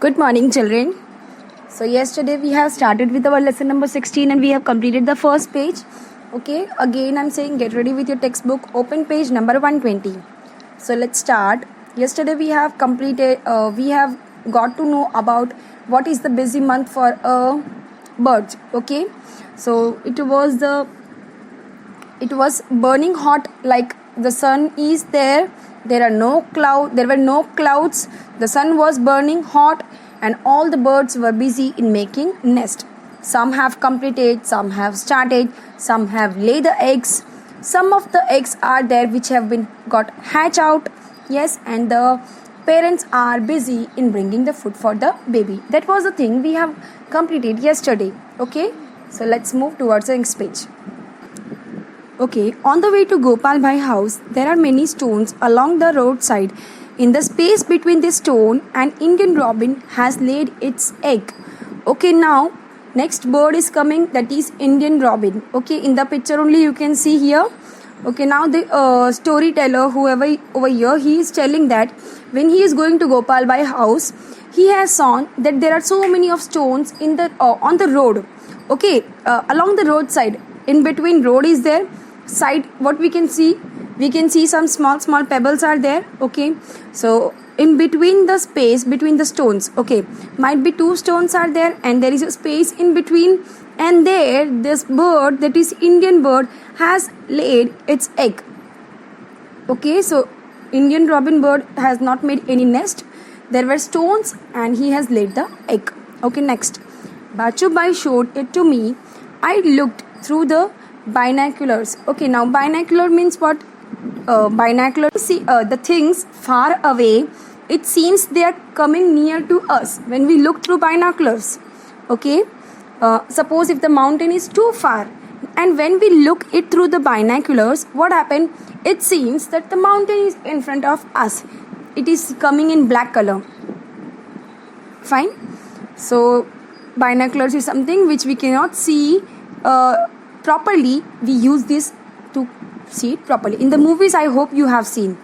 Good morning, children. So, yesterday we have started with our lesson number 16 and we have completed the first page. Okay, again I'm saying get ready with your textbook, open page number 120. So, let's start. Yesterday we have we have got to know about what is the busy month for birds. Okay, so it was burning hot, like the sun is there. There were no clouds. The sun was burning hot and all the birds were busy in making nest. Some have completed, some have started, some have laid the eggs. Some of the eggs are there which have been got hatched out. Yes, and the parents are busy in bringing the food for the baby. That was the thing we have completed yesterday. Okay, so let's move towards the next page. Okay, on the way to Gopal Bhai house, there are many stones along the roadside. In the space between the stone, an Indian robin has laid its egg. Okay, now next bird is coming, that is Indian robin. Okay, in the picture only you can see here. Okay, now the storyteller, whoever over here, he is telling that when he is going to Gopal Bhai house, he has seen that there are so many of stones in the on the road. Okay, along the roadside, in between road is there. Side, what we can see some small pebbles are there. Okay, so in between the space between the stones, okay, might be two stones are there and there is a space in between, and there this bird, that is Indian bird, has laid its egg. Okay, so Indian robin bird has not made any nest. There were stones and he has laid the egg. Okay, next, Bachu Bhai showed it to me. I looked through the binoculars. Okay, now binocular means what? Binocular, see the things far away. It seems they are coming near to us when we look through binoculars. Okay, suppose if the mountain is too far, and when we look it through the binoculars, what happened? It seems that the mountain is in front of us. It is coming in black color. Fine. So binoculars is something which we cannot see properly. We use this to see it properly. In the movies, I hope you have seen.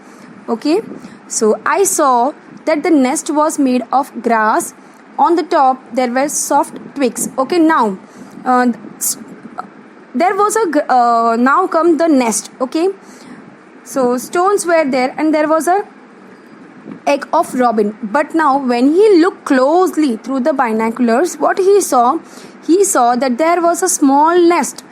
Okay, so I saw that the nest was made of grass. On the top there were soft twigs. Okay, now there was a now come the nest. Okay, so stones were there and there was a egg of robin. But now when he looked closely through the binoculars, what he saw that there was a small nest.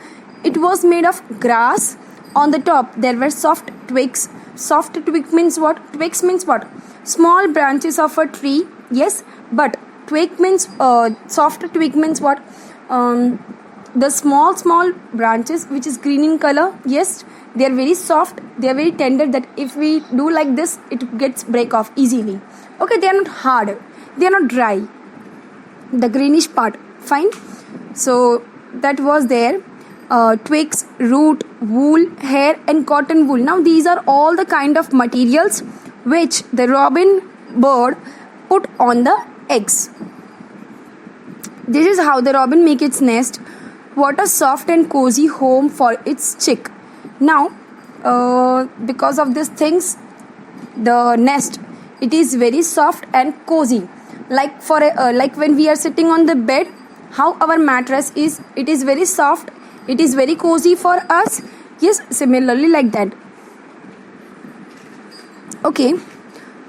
It was made of grass. On the top there were soft twigs. Soft twig means what? Twigs means what? Small branches of a tree. Yes, but twig means soft twig means what? The small branches which is green in color. Yes, they are very soft. They are very tender, that if we do like this, it gets break off easily. Okay, they are not hard. They are not dry. The greenish part. Fine. So that was there. Twigs, root, wool, hair and cotton wool. Now these are all the kind of materials which the robin bird put on the eggs. This is how the robin make its nest. What a soft and cozy home for its chick. Now because of these things, the nest, it is very soft and cozy. Like for like when we are sitting on the bed, how our mattress is, it is very soft, it is very cozy for us. Yes, similarly like that. Okay,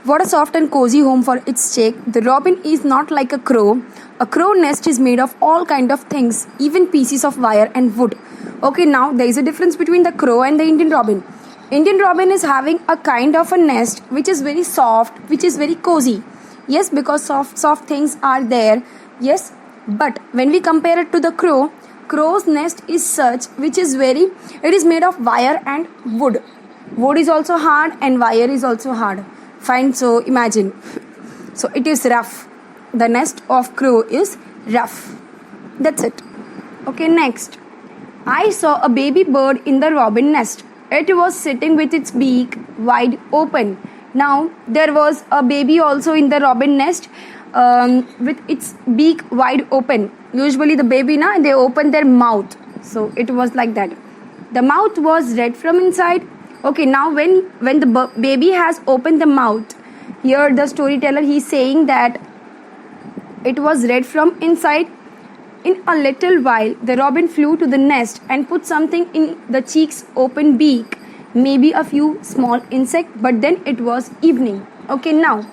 what a soft and cozy home for its chick. The robin is not like a crow. A crow nest is made of all kind of things, even pieces of wire and wood. Okay, now there is a difference between the crow and the Indian robin. Indian robin is having a kind of a nest which is very soft, which is very cozy. Yes, because soft things are there. Yes, but when we compare it to the crow, crow's nest is such which is it is made of wire and wood. Wood is also hard and wire is also hard. Fine, so imagine. So it is rough. The nest of crow is rough. That's it. Okay, next. I saw a baby bird in the robin nest. It was sitting with its beak wide open. Now there was a baby also in the robin nest with its beak wide open. Usually the baby, they open their mouth. So it was like that. The mouth was red from inside. Okay, now when the baby has opened the mouth, here the storyteller, he is saying that It was red from inside. In a little while, the robin flew to the nest and put something in the chick's open beak, maybe a few small insects, but then it was evening. Okay, now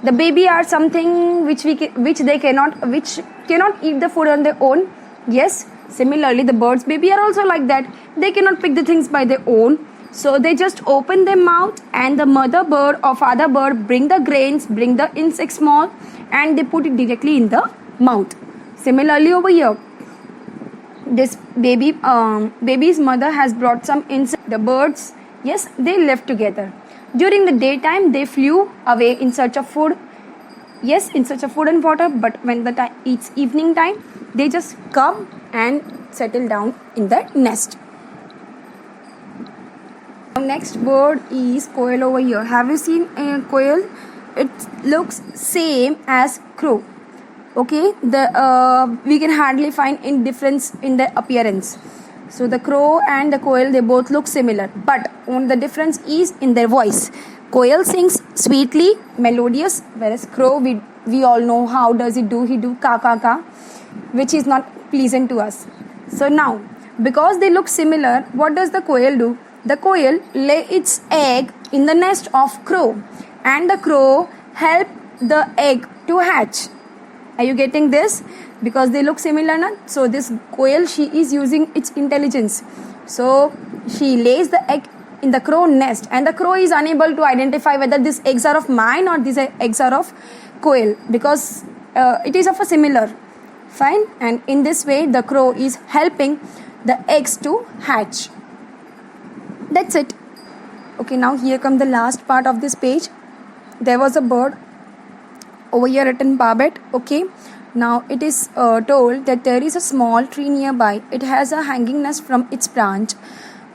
the baby are something which they cannot eat the food on their own. Yes, similarly the bird's baby are also like that. They cannot pick the things by their own. So they just open their mouth, and the mother bird or father bird bring the grains, bring the insect small, and they put it directly in the mouth. Similarly over here, this baby's mother has brought some insect. The birds, yes, they lived together. During the daytime, they flew away in search of food. Yes, in search of food and water. But when it's evening time, they just come and settle down in the nest. Next bird is quail over here. Have you seen a quail? It looks same as crow. Okay, we can hardly find any difference in their appearance. So the crow and the quail, they both look similar, but only the difference is in their voice. Quail sings sweetly, melodious, whereas crow, we all know how does it do. He do ka ka ka, which is not pleasant to us. So now, because they look similar, what does the quail do? The quail lay its egg in the nest of crow, and the crow help the egg to hatch. Are you getting this? Because they look similar, na? So this quail, she is using its intelligence. So she lays the egg in the crow nest, and the crow is unable to identify whether these eggs are of mine or these eggs are of quail, because it is of a similar. Fine. And in this way, the crow is helping the eggs to hatch. That's it. Okay, now here come the last part of this page. There was a bird over here written barbet. Okay, now it is told that there is a small tree nearby. It has a hanging nest from its branch.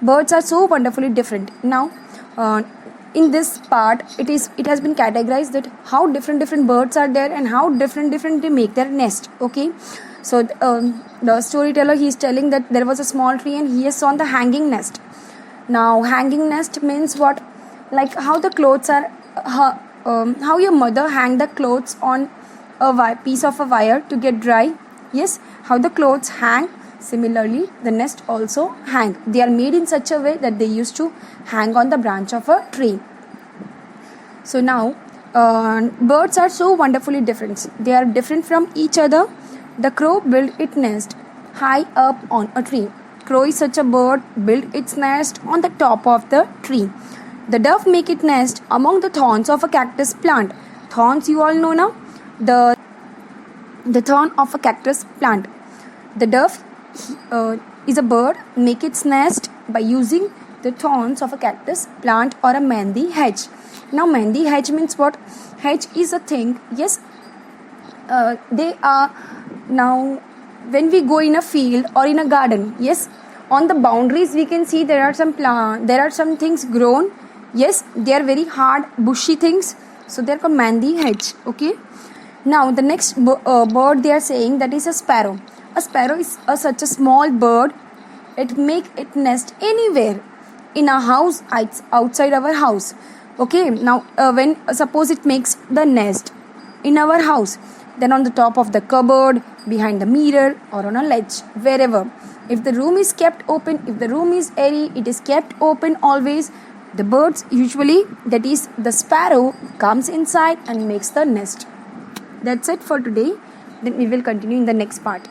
Birds are so wonderfully different. Now in this part, it has been categorized that how different birds are there and how different they make their nest. Okay, so the storyteller, he is telling that there was a small tree and he has saw the hanging nest. Now hanging nest means what? Like how the clothes are how your mother hang the clothes on a piece of a wire to get dry. Yes, how the clothes hang, similarly the nest also hang. They are made in such a way that they used to hang on the branch of a tree. So now birds are so wonderfully different. They are different from each other. The crow built its nest high up on a tree. Crow is such a bird, built its nest on the top of the tree. The dove make its nest among the thorns of a cactus plant. Thorns, you all know now. The thorn of a cactus plant. The dove is a bird, make its nest by using the thorns of a cactus plant or a mehndi hedge. Now mehndi hedge means what? Hedge is a thing. Yes, they are now when we go in a field or in a garden. Yes, on the boundaries we can see there are some things grown. Yes, they are very hard bushy things, so they are called mehndi hedge. Okay, now the next bird they are saying, that is a sparrow. A sparrow is such a small bird. It make its nest anywhere in a house, outside our house. Okay, now when suppose it makes the nest in our house, then on the top of the cupboard, behind the mirror, or on a ledge, wherever. If the room is kept open, if the room is airy, it is kept open always. The birds usually, that is the sparrow, comes inside and makes the nest. That's it for today. Then we will continue in the next part.